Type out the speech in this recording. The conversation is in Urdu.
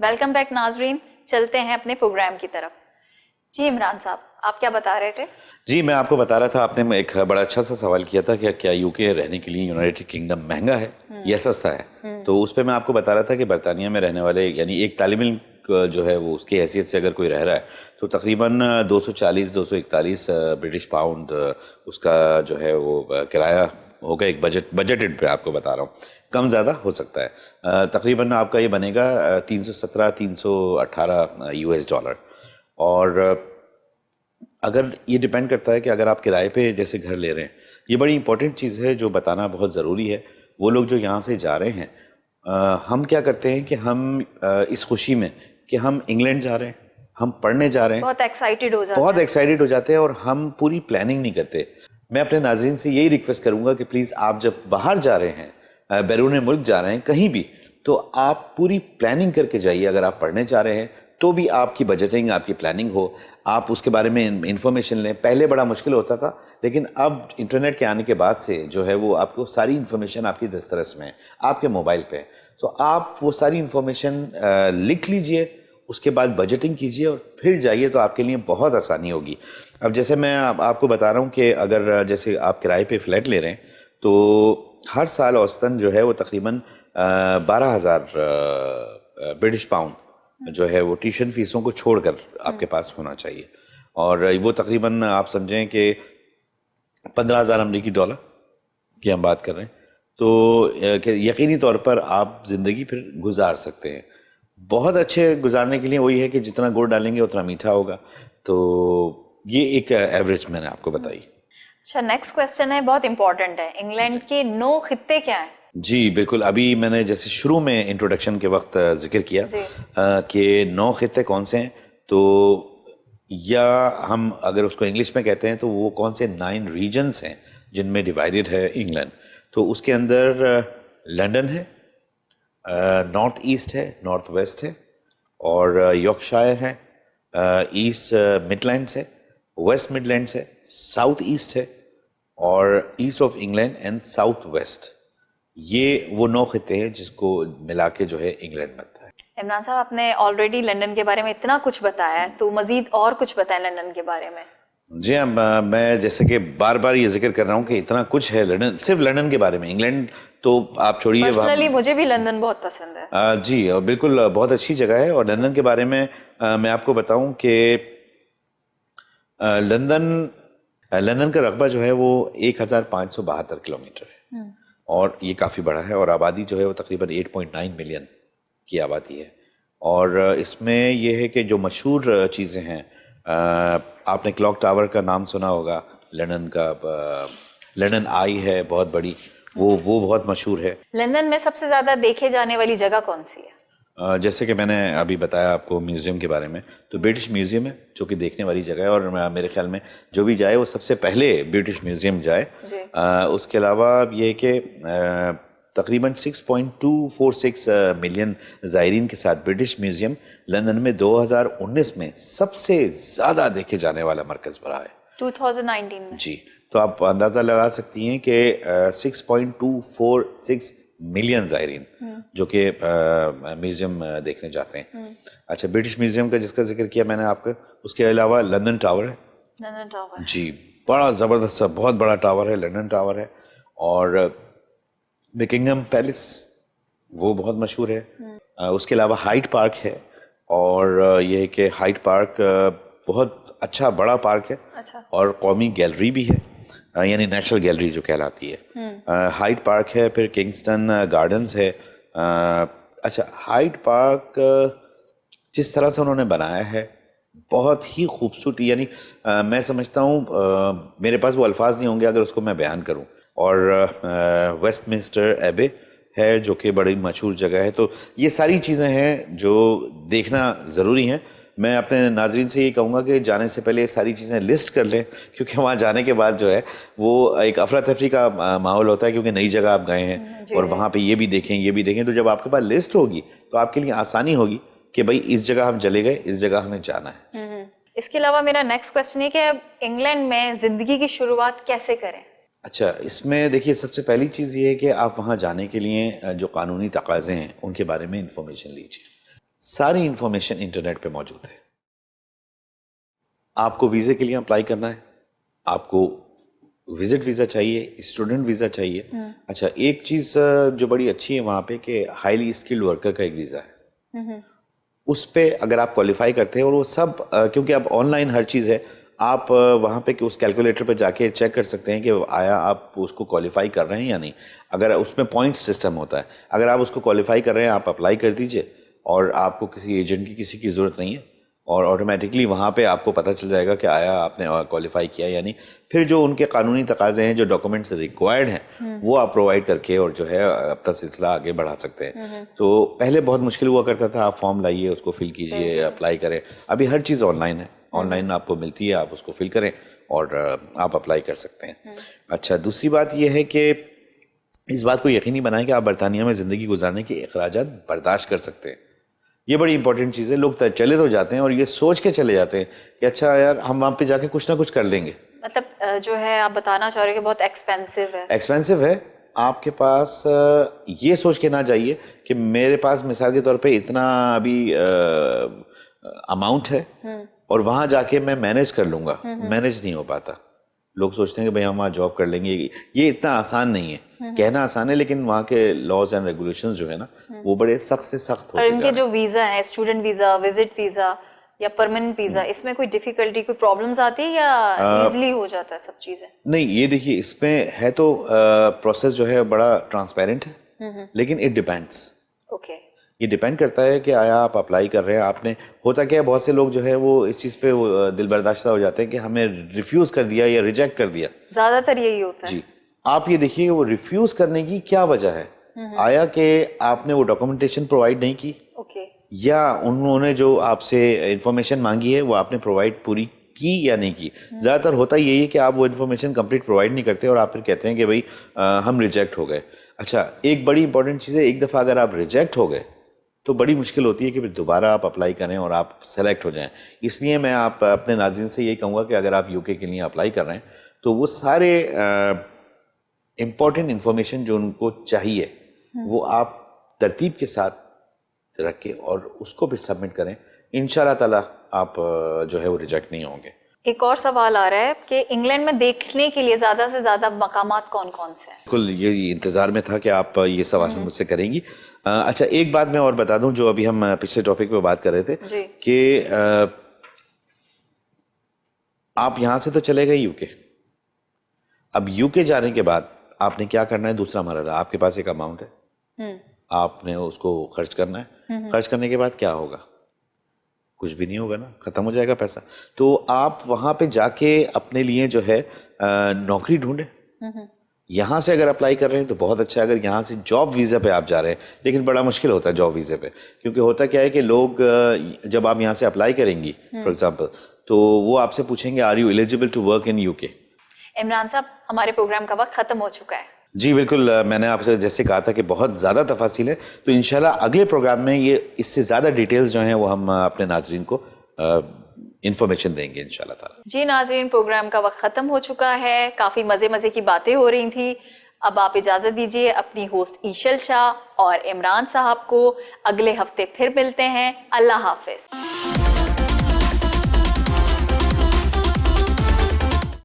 ویلکم بیک ناظرین، چلتے ہیں اپنے پروگرام کی طرف. جی عمران صاحب، آپ کیا بتا رہے تھے؟ جی میں آپ کو بتا رہا تھا، آپ نے ایک بڑا اچھا سا سوال کیا تھا کہ کیا یو کے رہنے کے لیے یونائٹڈ کنگڈم مہنگا ہے یا سستا ہے. تو اس پہ میں آپ کو بتا رہا تھا کہ برطانیہ میں رہنے والے یعنی ایک طالب علم جو ہے وہ اس کی حیثیت سے اگر کوئی رہ رہا ہے تو تقریباً 241 برٹش پاؤنڈ اس کا جو ہے وہ کرایہ ہوگا. ایک بجٹڈ پہ آپ کو بتا رہا ہوں، کم زیادہ ہو سکتا ہے. تقریباً آپ کا یہ بنے گا 318 US ڈالر. اور اگر یہ ڈیپینڈ کرتا ہے کہ اگر آپ کرائے پہ جیسے گھر لے رہے ہیں، یہ بڑی امپورٹنٹ چیز ہے جو بتانا بہت ضروری ہے. وہ لوگ جو یہاں سے جا رہے ہیں، ہم کیا کرتے ہیں کہ ہم اس خوشی میں کہ ہم انگلینڈ جا رہے ہیں، ہم پڑھنے جا رہے ہیں، بہت ایکسائٹیڈ ہو جاتے ہیں اور ہم پوری پلاننگ نہیں کرتے. میں اپنے ناظرین سے یہی ریکویسٹ کروں گا کہ پلیز آپ جب باہر جا رہے ہیں، بیرون ملک جا رہے ہیں کہیں بھی، تو آپ پوری پلاننگ کر کے جائیے. اگر آپ پڑھنے جا رہے ہیں تو بھی آپ کی بجٹنگ، آپ کی پلاننگ ہو، آپ اس کے بارے میں انفارمیشن لیں. پہلے بڑا مشکل ہوتا تھا، لیکن اب انٹرنیٹ کے آنے کے بعد سے جو ہے وہ آپ کو ساری انفارمیشن آپ کی دسترس میں ہے، آپ کے موبائل پہ. تو آپ وہ ساری انفارمیشن لکھ لیجئے، اس کے بعد بجٹنگ کیجئے اور پھر جائیے تو آپ کے لیے بہت آسانی ہوگی. اب جیسے میں آپ کو بتا رہا ہوں کہ اگر جیسے آپ کرائے پہ فلیٹ لے رہے ہیں تو ہر سال اوسطاً جو ہے وہ تقریباً 12,000 برٹش پاؤنڈ جو ہے وہ ٹیوشن فیسوں کو چھوڑ کر آپ کے پاس ہونا چاہیے. اور وہ تقریباً آپ سمجھیں کہ 15,000 امریکی ڈالر کی ہم بات کر رہے ہیں. تو یقینی طور پر آپ زندگی پھر گزار سکتے ہیں. بہت اچھے گزارنے کے لیے وہی ہے کہ جتنا گڑ ڈالیں گے اتنا میٹھا ہوگا. تو یہ ایک ایوریج میں نے آپ کو بتائی. اچھا، نیکسٹ کویسچن ہے، بہت امپورٹنٹ ہے. انگلینڈ کے 9 خطے کیا ہیں؟ جی بالکل، ابھی میں نے جیسے شروع میں انٹروڈکشن کے وقت ذکر کیا کہ 9 خطے کون سے ہیں. تو یا ہم اگر اس کو انگلش میں کہتے ہیں تو وہ کون سے 9 ریجنز ہیں جن میں ڈیوائیڈڈ ہے انگلینڈ. تو اس کے اندر لنڈن ہے، نارتھ ایسٹ ہے، نارتھ ویسٹ ہے، اور یارکشائر ہے، ایسٹ مڈ لینڈس ہے، ویسٹ مڈ لینڈس ہے، ساؤتھ ایسٹ ہے، اور East of England and South West. یہ وہ 9 خطے ہیں جس کو ملا کے جو ہے انگلینڈ بنتا ہے. عمران صاحب، آپ نے آلریڈی لندن کے بارے میں اتنا کچھ بتایا ہے، تو مزید اور کچھ بتائیں لندن کے بارے میں. جی ہاں، میں جیسے کہ بار بار یہ ذکر کر رہا ہوں کہ اتنا کچھ ہے لندن، صرف لندن کے بارے میں. انگلینڈ تو آپ چھوڑیے، پرسنلی مجھے بھی لندن بہت پسند ہے. جی بالکل، بہت اچھی جگہ ہے. اور لندن کے بارے میں میں آپ کو بتاؤں کہ لندن کا رقبہ جو ہے وہ 1,572 کلومیٹر ہے، اور یہ کافی بڑا ہے. اور آبادی جو ہے وہ تقریباً 8.9 ملین کی آبادی ہے. اور اس میں یہ ہے کہ جو مشہور چیزیں ہیں، آپ نے کلاک ٹاور کا نام سنا ہوگا. لندن کا لندن آئی ہے بہت بڑی، وہ بہت مشہور ہے. لندن میں سب سے زیادہ دیکھے جانے والی جگہ کون سی ہے؟ جیسے کہ میں نے ابھی بتایا آپ کو میوزیم کے بارے میں، تو برٹش میوزیم ہے جو کہ دیکھنے والی جگہ ہے. اور میرے خیال میں جو بھی جائے وہ سب سے پہلے برٹش میوزیم جائے. اس کے علاوہ یہ کہ تقریباً 6.246 ملین زائرین کے ساتھ برٹش میوزیم لندن میں 2019 میں سب سے زیادہ دیکھے جانے والا مرکز بنا ہے. 2019 میں؟ جی، تو آپ اندازہ لگا سکتی ہیں کہ 6.246 ملین زائرین جو کہ میوزیم دیکھنے جاتے ہیں. اچھا، برٹش میوزیم کا جس کا ذکر کیا میں نے آپ کا، اس کے علاوہ لندن ٹاور ہے. لندن ٹاور، جی بڑا زبردست بہت بڑا ٹاور ہے، لندن ٹاور ہے. اور بکنگھم پیلس وہ بہت مشہور ہے. اس کے علاوہ ہائیڈ پارک ہے، اور یہ ہے کہ ہائیڈ پارک بہت اچھا بڑا پارک ہے. اور قومی گیلری بھی ہے، یعنی نیشنل گیلری جو کہلاتی ہے. ہائیڈ پارک ہے، پھر کنگسٹن گارڈنز ہے. اچھا، ہائیڈ پارک جس طرح سے انہوں نے بنایا ہے بہت ہی خوبصورتی، یعنی میں سمجھتا ہوں میرے پاس وہ الفاظ نہیں ہوں گے اگر اس کو میں بیان کروں. اور ویسٹ منسٹر ایبے ہے جو کہ بڑی مشہور جگہ ہے. تو یہ ساری چیزیں ہیں جو دیکھنا ضروری ہیں. میں اپنے ناظرین سے یہ کہوں گا کہ جانے سے پہلے یہ ساری چیزیں لسٹ کر لیں، کیونکہ وہاں جانے کے بعد جو ہے وہ ایک افراتفری کا ماحول ہوتا ہے، کیونکہ نئی جگہ آپ گئے ہیں اور وہاں پہ یہ بھی دیکھیں یہ بھی دیکھیں. تو جب آپ کے پاس لسٹ ہوگی تو آپ کے لیے آسانی ہوگی کہ بھائی اس جگہ ہم چلے گئے، اس جگہ ہمیں جانا ہے. اس کے علاوہ میرا نیکسٹ کویسچن ہے کہ انگلینڈ میں زندگی کی شروعات کیسے کریں؟ اچھا، اس میں دیکھیے سب سے پہلی چیز یہ ہے کہ آپ وہاں جانے کے لیے جو قانونی تقاضے ہیں ان کے بارے میں انفارمیشن لیجیے. ساری انفارمیشن انٹرنیٹ پہ موجود ہے. آپ کو ویزے کے لیے اپلائی کرنا ہے, آپ کو وزٹ ویزا چاہیے, اسٹوڈنٹ ویزا چاہیے. اچھا, ایک چیز جو بڑی اچھی ہے وہاں پہ کہ ہائیلی اسکلڈ ورکر کا ایک ویزا ہے, اس پہ اگر آپ کوالیفائی کرتے ہیں, اور وہ سب کیونکہ اب آن لائن ہر چیز ہے, آپ وہاں پہ اس کیلکولیٹر پہ جا کے چیک کر سکتے ہیں کہ آیا آپ اس کو کوالیفائی کر رہے ہیں یا نہیں. اگر اس میں پوائنٹ سسٹم ہوتا ہے, اگر آپ اس کو کوالیفائی کر رہے ہیں آپ اپلائی کر دیجئے, اور آپ کو کسی ایجنٹ کی کسی کی ضرورت نہیں ہے, اور آٹومیٹکلی وہاں پہ آپ کو پتہ چل جائے گا کہ آیا آپ نے کوالیفائی کیا یا نہیں. پھر جو ان کے قانونی تقاضے ہیں, جو ڈاکومنٹس ریکوائرڈ ہیں, وہ آپ پرووائڈ کر کے اور جو ہے اپنا سلسلہ آگے بڑھا سکتے ہیں. تو پہلے بہت مشکل ہوا کرتا تھا, آپ فارم لائیے, اس کو فل کیجئے, اپلائی کریں. ابھی ہر چیز آن لائن ہے, آن لائن آپ کو ملتی ہے, آپ اس کو فل کریں اور آپ اپلائی کر سکتے ہیں. اچھا, دوسری بات یہ ہے کہ اس بات کو یقینی بنائیں کہ آپ برطانیہ میں زندگی گزارنے کے اخراجات برداشت کر سکتے ہیں. یہ بڑی امپورٹنٹ چیز ہے. لوگ چلے تو جاتے ہیں اور یہ سوچ کے چلے جاتے ہیں کہ اچھا یار ہم وہاں پہ جا کے کچھ نہ کچھ کر لیں گے. مطلب جو ہے آپ بتانا چاہ رہے ہیں کہ بہت ایکسپینسو ہے. ایکسپینسو ہے. آپ کے پاس یہ سوچ کے نہ جائیے کہ میرے پاس مثال کے طور پہ اتنا ابھی اماؤنٹ ہے اور وہاں جا کے میں مینیج کر لوں گا. مینیج نہیں ہو پاتا. لوگ سوچتے ہیں کہ بھئی ہم وہاں جاب کر لیں گے. یہ اتنا آسان نہیں ہے. کہنا آسان ہے لیکن وہاں کے لاز اینڈ ریگولیشنز جو ہے نا وہ بڑے سخت سے سخت ہوتے اور جا ان رہے کے ہیں. جو ویزا ہے, اسٹوڈنٹ ویزا, وزٹ ویزا یا پرماننٹ ویزا, اس میں کوئی ڈیفیکلٹی, کوئی پرابلمز آتی ہے یا ایزلی ہو جاتا ہے سب چیزیں؟ نہیں, یہ دیکھیے اس میں ہے تو پروسیس جو ہے بڑا ٹرانسپیرنٹ ہے, لیکن اٹ ڈیپینڈس. اوکے, یہ ڈیپینڈ کرتا ہے کہ آیا آپ اپلائی کر رہے ہیں, آپ نے, ہوتا کیا ہے بہت سے لوگ جو ہے وہ اس چیز پہ دل برداشتہ ہو جاتے ہیں کہ ہمیں ریفیوز کر دیا یا ریجیکٹ کر دیا. زیادہ تر یہی ہوتا ہے. جی, آپ یہ دیکھیے وہ ریفیوز کرنے کی کیا وجہ ہے. آیا کہ آپ نے وہ ڈاکومنٹیشن پرووائڈ نہیں کی, اوکے, یا انہوں نے جو آپ سے انفارمیشن مانگی ہے وہ آپ نے پرووائڈ پوری کی یا نہیں کی. زیادہ تر ہوتا یہی ہے کہ آپ وہ انفارمیشن کمپلیٹ پرووائڈ نہیں کرتے اور آپ پھر کہتے ہیں کہ بھئی ہم ریجیکٹ ہو گئے. اچھا, ایک بڑی امپورٹنٹ چیز ہے, ایک دفعہ اگر آپ ریجیکٹ ہو گئے تو بڑی مشکل ہوتی ہے کہ پھر دوبارہ آپ اپلائی کریں اور آپ سلیکٹ ہو جائیں. اس لیے میں آپ اپنے ناظرین سے یہی کہوں گا کہ اگر آپ یو کے لیے اپلائی کر رہے ہیں تو وہ سارے امپورٹنٹ انفارمیشن جو ان کو چاہیے وہ آپ ترتیب کے ساتھ رکھ کے اور اس کو پھر سبمٹ کریں. انشاءاللہ تعالی آپ جو ہے وہ ریجیکٹ نہیں ہوں گے. ایک اور سوال آ رہا ہے کہ انگلینڈ میں دیکھنے کے لیے زیادہ سے زیادہ مقامات کون کون سے ہیں؟ بالکل, یہ انتظار میں تھا کہ آپ یہ سوال مجھ سے کریں گی. اچھا, ایک بات میں اور بتا دوں جو ابھی ہم پچھلے ٹاپک پہ بات کر رہے تھے کہ آپ یہاں سے تو چلے گئے یو کے. اب یو کے جانے کے بعد آپ نے کیا کرنا ہے, دوسرا مرحلہ, آپ کے پاس ایک اماؤنٹ ہے, آپ نے اس کو خرچ کرنا ہے. خرچ کرنے کے بعد کیا ہوگا؟ کچھ بھی نہیں ہوگا نا, ختم ہو جائے گا پیسہ. تو آپ وہاں پہ جا کے اپنے لیے جو ہے نوکری ڈھونڈیں. یہاں سے اگر اپلائی کر رہے ہیں تو بہت اچھا ہے. اگر یہاں سے جاب ویزا پہ آپ جا رہے ہیں, لیکن بڑا مشکل ہوتا ہے جاب ویزے پہ, کیونکہ ہوتا کیا ہے کہ لوگ جب آپ یہاں سے اپلائی کریں گی فار ایگزامپل, تو وہ آپ سے پوچھیں گے are you eligible to work in U K. Imran صاحب, ہمارے پروگرام کا وقت ختم ہو چکا ہے. جی بالکل, میں نے آپ سے جیسے کہا تھا کہ بہت زیادہ تفاصیل ہے, تو انشاءاللہ اگلے پروگرام میں یہ اس سے زیادہ ڈیٹیلز جو ہیں وہ ہم اپنے ناظرین کو انفارمیشن دیں گے انشاءاللہ تعالی. جی ناظرین, پروگرام کا وقت ختم ہو چکا ہے. کافی مزے کی باتیں ہو رہی تھیں. اب آپ اجازت دیجیے اپنی ہوسٹ ایشل شاہ اور عمران صاحب کو. اگلے ہفتے پھر ملتے ہیں. اللہ حافظ.